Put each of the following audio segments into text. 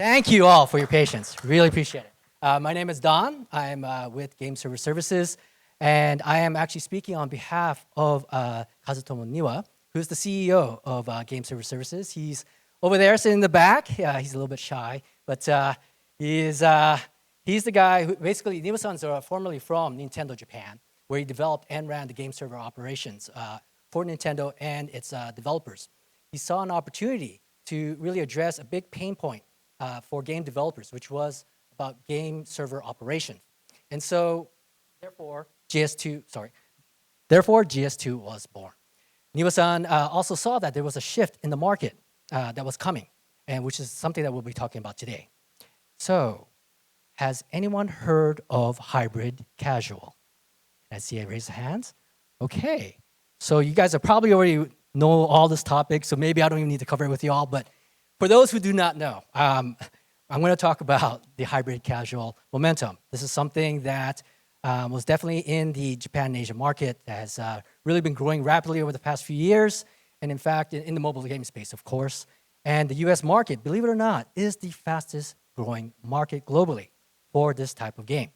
Thank you all for your patience. Really appreciate it. My name is Don. I'm with Game Server Services, and I am actually speaking on behalf of Kazutomo Niwa, who's the CEO of Game Server Services. He's over there sitting in the back. He's a little bit shy, but he's the guy who basically, Niwa-san's formerly from Nintendo Japan, where he developed and ran the game server operations for Nintendo and its developers. He saw an opportunity to really address a big pain point for game developers, which was about game server operations. And so, therefore, GS2 was born. Niwa-san also saw that there was a shift in the market that was coming, and which is something that we'll be talking about today. So, has anyone heard of hybrid casual? Can I see a raise of hands? Okay. So you guys are probably already know all this topic, so maybe I don't even need to cover it with you all, but for those who do not know, I'm going to talk about the hybrid casual momentum. This is something that was definitely in the Japan and Asia market that has really been growing rapidly over the past few years, and in fact, in the mobile game space, of course. And the US market, believe it or not, is the fastest growing market globally for this type of game.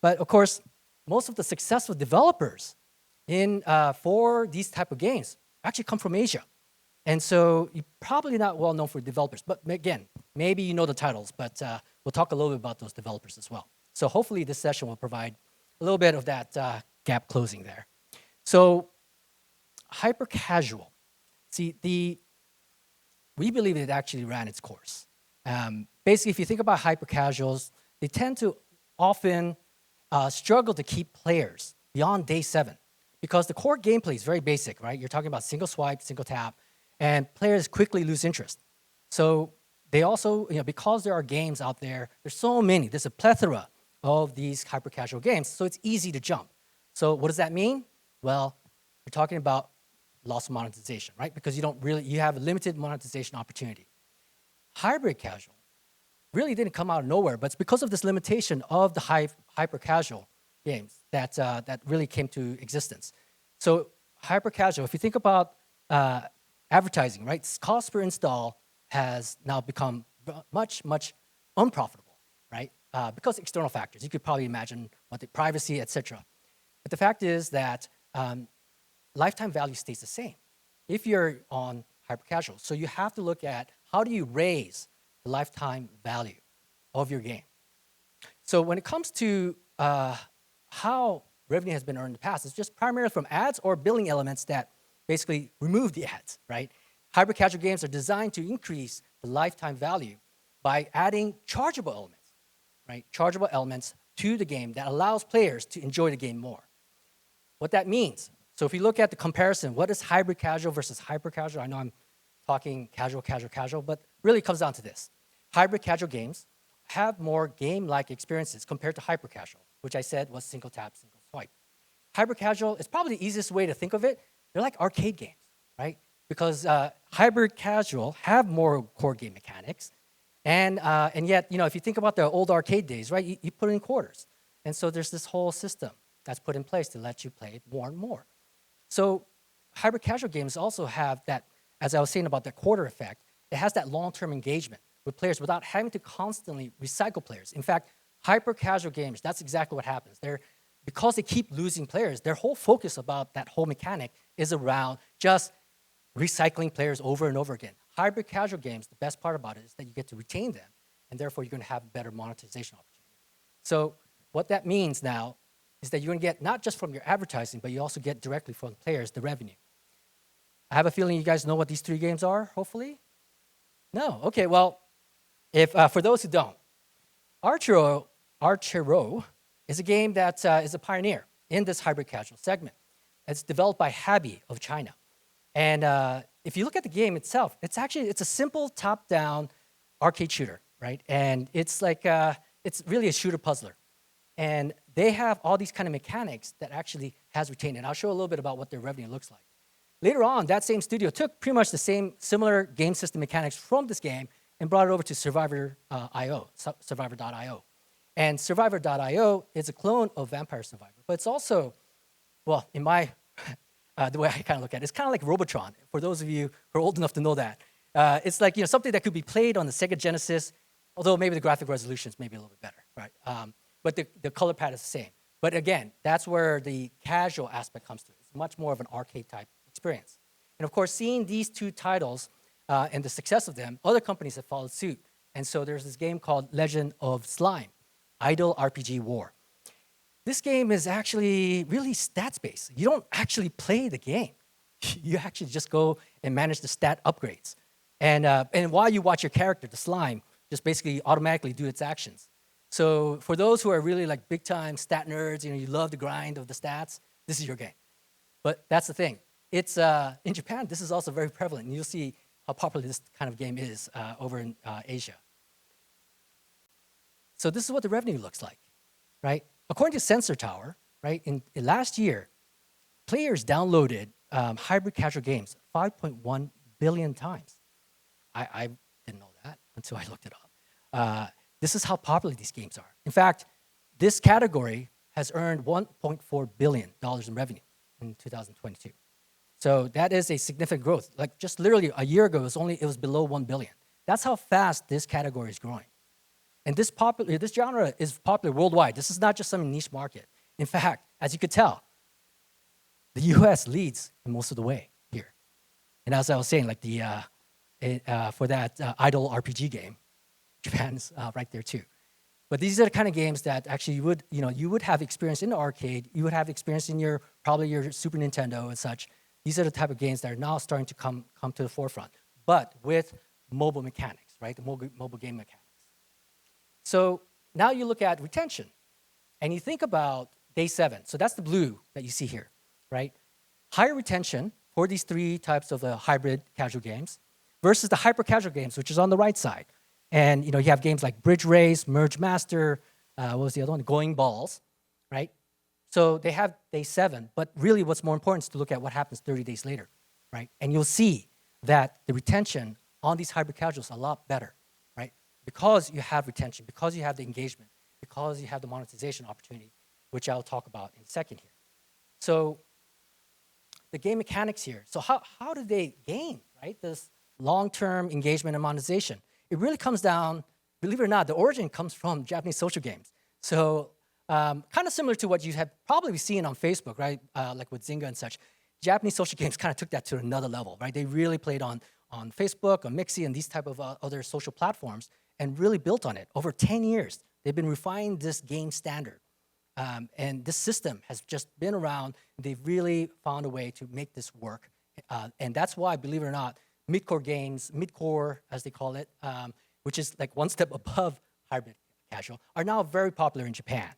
But of course, most of the successful developers for these type of games actually come from Asia. And so you're probably not well known for developers. But again, maybe you know the titles, but we'll talk a little bit about those developers as well. So hopefully this session will provide a little bit of that gap closing there. So hyper casual. See, we believe it actually ran its course. Basically, if you think about hyper casuals, they tend to often struggle to keep players beyond day 7 because the core gameplay is very basic, right? You're talking about single swipe, single tap, and players quickly lose interest. So they also, because there are games out there, there's so many, there's a plethora of these hyper casual games, so it's easy to jump. So what does that mean? Well, we're talking about loss of monetization, right? Because you have a limited monetization opportunity. Hybrid casual really didn't come out of nowhere, but it's because of this limitation of the hyper casual games that really came to existence. So hyper casual, if you think about advertising, right? Cost per install has now become much, much unprofitable, right? Because external factors. You could probably imagine what the privacy, etc. But the fact is that lifetime value stays the same if you're on hyper casual. So you have to look at how do you raise the lifetime value of your game. So when it comes to how revenue has been earned in the past, it's just primarily from ads or billing elements that basically remove the ads, right? Hybrid casual games are designed to increase the lifetime value by adding chargeable elements, right? Chargeable elements to the game that allows players to enjoy the game more. What that means, so if you look at the comparison, what is hybrid casual versus hyper casual? I know I'm talking casual, but really it comes down to this. Hybrid casual games have more game-like experiences compared to hyper casual, which I said was single tap, single swipe. Hyper casual is probably the easiest way to think of it. They're like arcade games, right? Because hybrid casual have more core game mechanics, and yet, if you think about the old arcade days, right, you put in quarters. And so there's this whole system that's put in place to let you play it more and more. So hybrid casual games also have that, as I was saying about the quarter effect, it has that long-term engagement with players without having to constantly recycle players. In fact, hyper casual games, that's exactly what happens. Because they keep losing players, their whole focus about that whole mechanic is around just recycling players over and over again. Hybrid casual games, the best part about it is that you get to retain them, and therefore you're going to have a better monetization opportunity. So what that means now is that you're going to get not just from your advertising, but you also get directly from the players the revenue. I have a feeling you guys know what these 3 games are, hopefully? No? Okay, well, if for those who don't, Archero is a game that is a pioneer in this hybrid casual segment. It's developed by Habi of China. And if you look at the game itself, it's a simple top-down arcade shooter, right? And it's it's really a shooter puzzler. And they have all these kind of mechanics that actually has retained. And I'll show a little bit about what their revenue looks like. Later on, that same studio took pretty much the same similar game system mechanics from this game and brought it over to Survivor.io. And Survivor.io is a clone of Vampire Survivor, but it's also, well, in my the way I kind of look at it, it's kind of like Robotron. For those of you who are old enough to know that, it's like something that could be played on the Sega Genesis Although maybe the graphic resolution is maybe a little bit better, right? But the color palette is the same. But again, that's where the casual aspect comes through. It's much more of an arcade type experience. And of course, seeing these two titles and the success of them, other companies have followed suit. And so there's this game called Legend of Slime, Idle RPG War. This game is actually really stats-based. You don't actually play the game. You actually just go and manage the stat upgrades. And while you watch your character, the slime, just basically automatically do its actions. So for those who are really like big-time stat nerds, you love the grind of the stats, this is your game. But that's the thing. It's in Japan, this is also very prevalent, and you'll see how popular this kind of game is over in Asia. So this is what the revenue looks like, right? According to Sensor Tower, right, in last year, players downloaded hybrid casual games 5.1 billion times. I didn't know that until I looked it up. This is how popular these games are. In fact, this category has earned $1.4 billion in revenue in 2022. So that is a significant growth. Like just literally a year ago, it was below 1 billion. That's how fast this category is growing. And this genre is popular worldwide. This is not just some niche market. In fact, as you could tell, the US leads most of the way here. And as I was saying, like for that idle RPG game, Japan's right there too. But these are the kind of games that actually you would have experience in the arcade, you would have experience in probably your Super Nintendo and such. These are the type of games that are now starting to come to the forefront, but with mobile mechanics, right? The mobile game mechanics. So now you look at retention, and you think about day 7. So that's the blue that you see here, right? Higher retention for these 3 types of hybrid casual games versus the hyper casual games, which is on the right side. And you have games like Bridge Race, Merge Master, what was the other one? Going Balls, right? So they have day 7, but really what's more important is to look at what happens 30 days later, right? And you'll see that the retention on these hybrid casuals is a lot better, right? Because you have retention, because you have the engagement, because you have the monetization opportunity, which I'll talk about in a second here. So the game mechanics here. So how do they gain, right, this long-term engagement and monetization? It really comes down, believe it or not, the origin comes from Japanese social games. So kind of similar to what you have probably seen on Facebook, right, like with Zynga and such. Japanese social games kind of took that to another level, right? They really played on Facebook, on Mixi, and these type of other social platforms and really built on it. Over 10 years, they've been refining this game standard. And this system has just been around. They've really found a way to make this work. And that's why, believe it or not, mid-core games, mid-core as they call it, which is like one step above hybrid casual, are now very popular in Japan.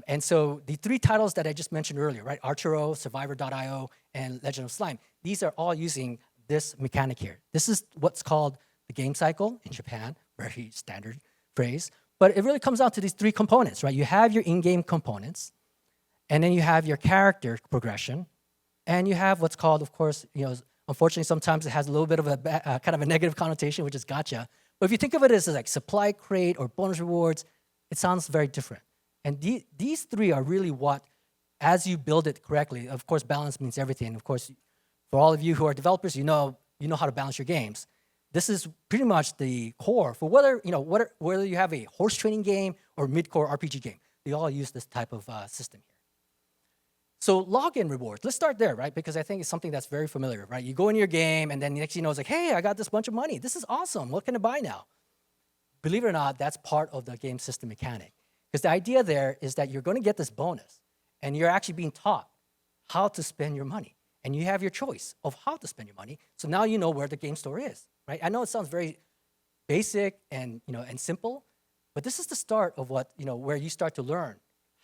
And so the 3 titles that I just mentioned earlier, right, Archero, Survivor.io, and Legend of Slime, these are all using this mechanic here. This is what's called the game cycle in Japan, very standard phrase. But it really comes down to these 3 components, right? You have your in-game components, and then you have your character progression, and you have what's called, of course, unfortunately, sometimes it has a little bit of a kind of a negative connotation, which is gacha. But if you think of it as like supply crate or bonus rewards, it sounds very different. And these 3 are really what, as you build it correctly, of course, balance means everything. Of course, for all of you who are developers, you know how to balance your games. This is pretty much the core for whether you have a horse training game or mid-core RPG game. They all use this type of system here. So login rewards, let's start there, right? Because I think it's something that's very familiar, right? You go in your game, and then the next thing you know, it's like, hey, I got this bunch of money. This is awesome. What can I buy now? Believe it or not, that's part of the game system mechanic. Because the idea there is that you're going to get this bonus, and you're actually being taught how to spend your money. And you have your choice of how to spend your money. So now you know where the game store is, right? I know it sounds very basic and simple, but this is the start of where you start to learn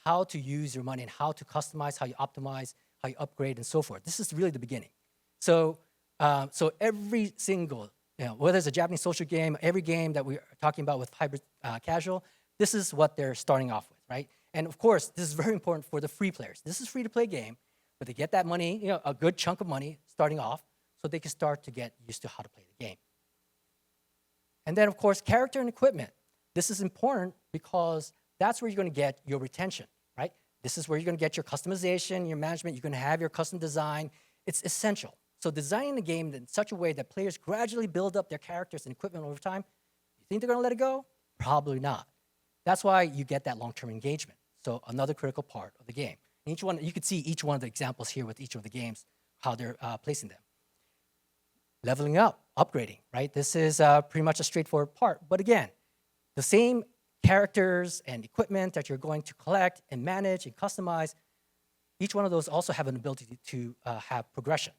how to use your money and how to customize, how you optimize, how you upgrade, and so forth. This is really the beginning. So every single, whether it's a Japanese social game, every game that we're talking about with hybrid casual, this is what they're starting off with, right? And of course, this is very important for the free players. This is free-to-play game, but they get that money, a good chunk of money starting off, so they can start to get used to how to play the game. And then, of course, character and equipment. This is important because that's where you're going to get your retention, right? This is where you're going to get your customization, your management. You're going to have your custom design. It's essential. So designing the game in such a way that players gradually build up their characters and equipment over time, you think they're going to let it go? Probably not. That's why you get that long-term engagement. So another critical part of the game. Each one, you can see each one of the examples here with each of the games, how they're placing them. Leveling up, upgrading, right? This is pretty much a straightforward part. But again, the same characters and equipment that you're going to collect and manage and customize, each one of those also have an ability to have progression.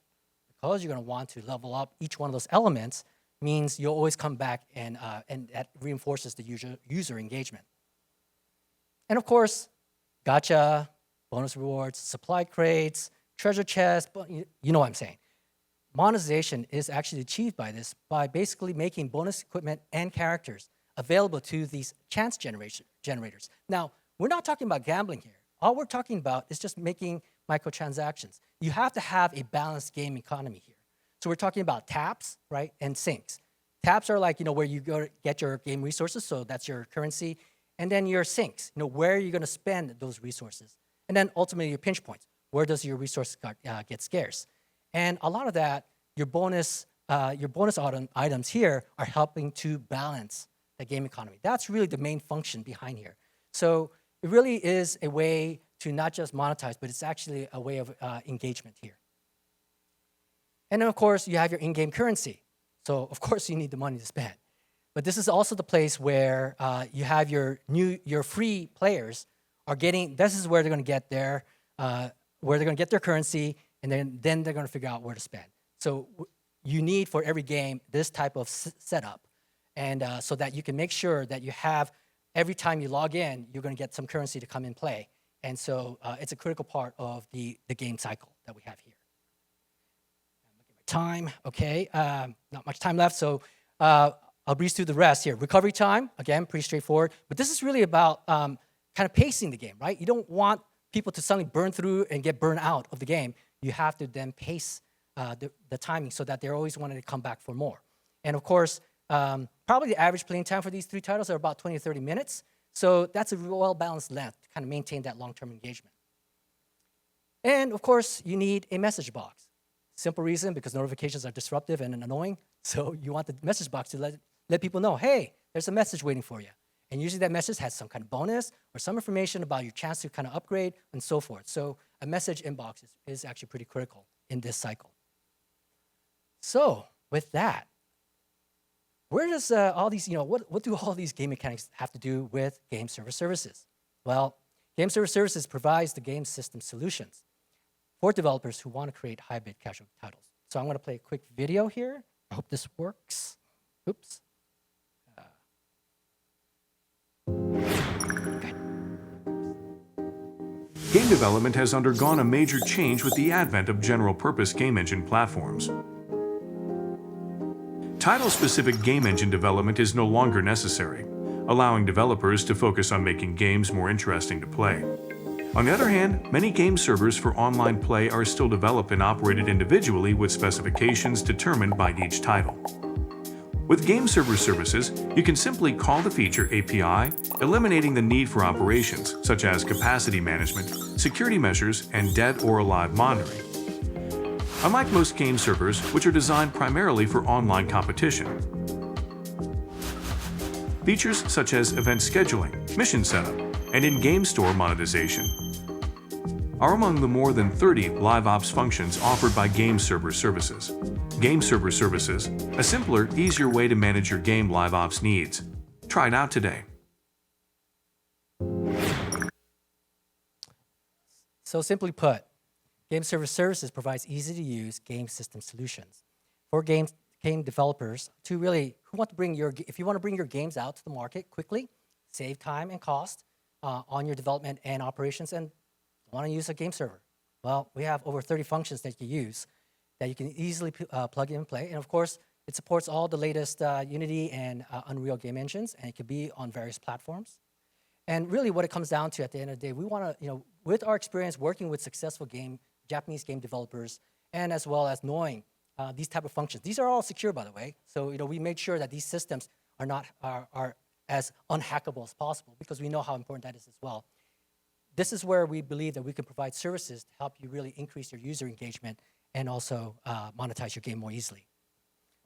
Because you're going to want to level up each one of those elements means you'll always come back and that reinforces the user engagement. And of course, gacha, bonus rewards, supply crates, treasure chests, you know what I'm saying. Monetization is actually achieved by this by basically making bonus equipment and characters available to these chance generators. Now, we're not talking about gambling here. All we're talking about is just making microtransactions. You have to have a balanced game economy here. So we're talking about taps, right, and sinks. Taps are like, where you go to get your game resources, so that's your currency. And then your sinks, where are you going to spend those resources? And then ultimately your pinch points. Where does your resource get scarce? And a lot of that, your bonus items here are helping to balance the game economy. That's really the main function behind here. So it really is a way to not just monetize, but it's actually a way of engagement here. And then, of course, you have your in-game currency. So, of course, you need the money to spend. But this is also the place where you have your free players are getting. This is where they're going to get their currency, and then they're going to figure out where to spend. So you need for every game this type of setup, and so that you can make sure that you have every time you log in, you're going to get some currency to come in play. And so it's a critical part of the game cycle that we have here. I'm looking at my time. Okay, not much time left, so I'll breeze through the rest here. Recovery time, again, pretty straightforward. But this is really about kind of pacing the game, right? You don't want people to suddenly burn through and get burned out of the game. You have to then pace the timing so that they're always wanting to come back for more. And of course, probably the average playing time for these three titles are about 20 to 30 minutes. So that's a well-balanced length to kind of maintain that long-term engagement. And of course, you need a message box. Simple reason, because notifications are disruptive and annoying. So you want the message box to let people know, hey, there's a message waiting for you. And usually that message has some kind of bonus or some information about your chance to kind of upgrade and so forth. So a message inbox is actually pretty critical in this cycle. So with that, where does all these, what do all these game mechanics have to do with game server services? Well, game server services provides the game system solutions for developers who want to create hybrid casual titles. So I'm going to play a quick video here. I hope this works. Oops. Game development has undergone a major change with the advent of general-purpose game engine platforms. Title-specific game engine development is no longer necessary, allowing developers to focus on making games more interesting to play. On the other hand, many game servers for online play are still developed and operated individually with specifications determined by each title. With game server services, you can simply call the feature API, eliminating the need for operations such as capacity management, security measures, and dead or alive monitoring. Unlike most game servers, which are designed primarily for online competition, features such as event scheduling, mission setup, and in-game store monetization are among the more than 30 live ops functions offered by game server services. Game server services, a simpler, easier way to manage your game live ops needs. Try it out today. So simply put, game server services provides easy-to-use game system solutions for game developers to really, if you want to bring your games out to the market quickly, save time and cost on your development and operations, and want to use a game server. Well, we have over 30 functions that you use that you can easily plug in and play. And of course, it supports all the latest Unity and Unreal game engines, and it can be on various platforms. And really what it comes down to at the end of the day, we want to, with our experience working with successful Japanese game developers, and as well as knowing these type of functions. These are all secure, by the way. So, we made sure that these systems are as unhackable as possible because we know how important that is as well. This is where we believe that we can provide services to help you really increase your user engagement and also monetize your game more easily.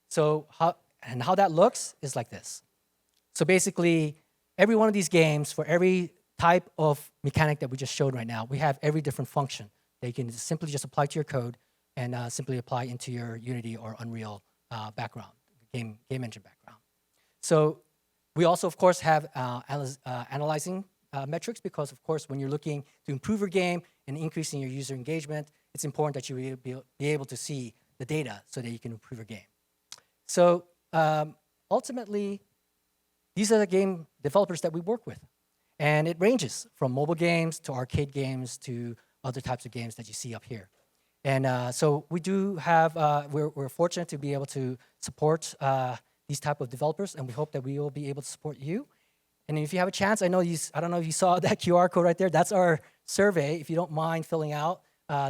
So how that looks is like this. So basically, every one of these games, for every type of mechanic that we just showed right now, we have every different function that you can simply just apply to your code and simply apply into your Unity or Unreal background, game engine background. So we also, of course, have analyzing metrics because, of course, when you're looking to improve your game and increasing your user engagement, it's important that you be able to see the data so that you can improve your game. So ultimately, these are the game developers that we work with. And it ranges from mobile games to arcade games to other types of games that you see up here. And so we do have, we're fortunate to be able to support these type of developers, and we hope that we will be able to support you. And if you have a chance, I don't know if you saw that QR code right there. That's our survey. If you don't mind filling out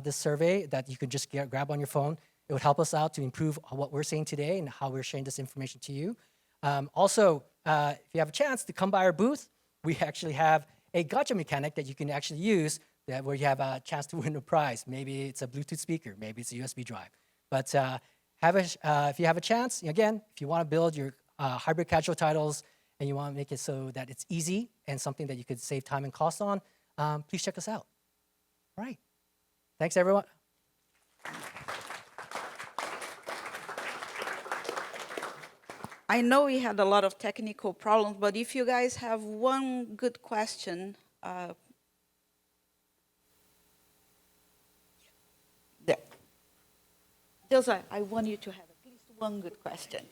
this survey that you can just grab on your phone, it would help us out to improve what we're saying today and how we're sharing this information to you. Also, if you have a chance to come by our booth, we actually have a gacha mechanic that you can actually use where you have a chance to win a prize. Maybe it's a Bluetooth speaker, maybe it's a USB drive. But if you have a chance, again, if you want to build your hybrid casual titles and you want to make it so that it's easy and something that you could save time and cost on, please check us out. All right. Thanks, everyone. I know we had a lot of technical problems, but if you guys have one good question, there. Joseph, I want you to have at least one good question.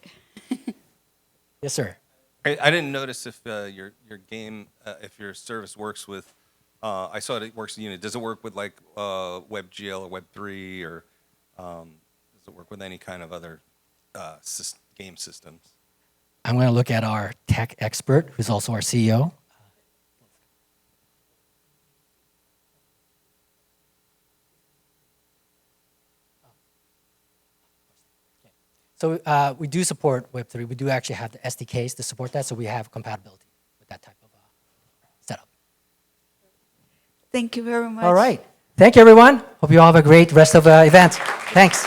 Yes, sir. I didn't notice if your game, if your service works with, I saw it works in Unity. Does it work with like WebGL or Web3, or does it work with any kind of other game systems? I'm going to look at our tech expert, who's also our CEO. So we do support Web3. We do actually have the SDKs to support that, so we have compatibility with that type of setup. Thank you very much. All right. Thank you, everyone. Hope you all have a great rest of the event. Thanks.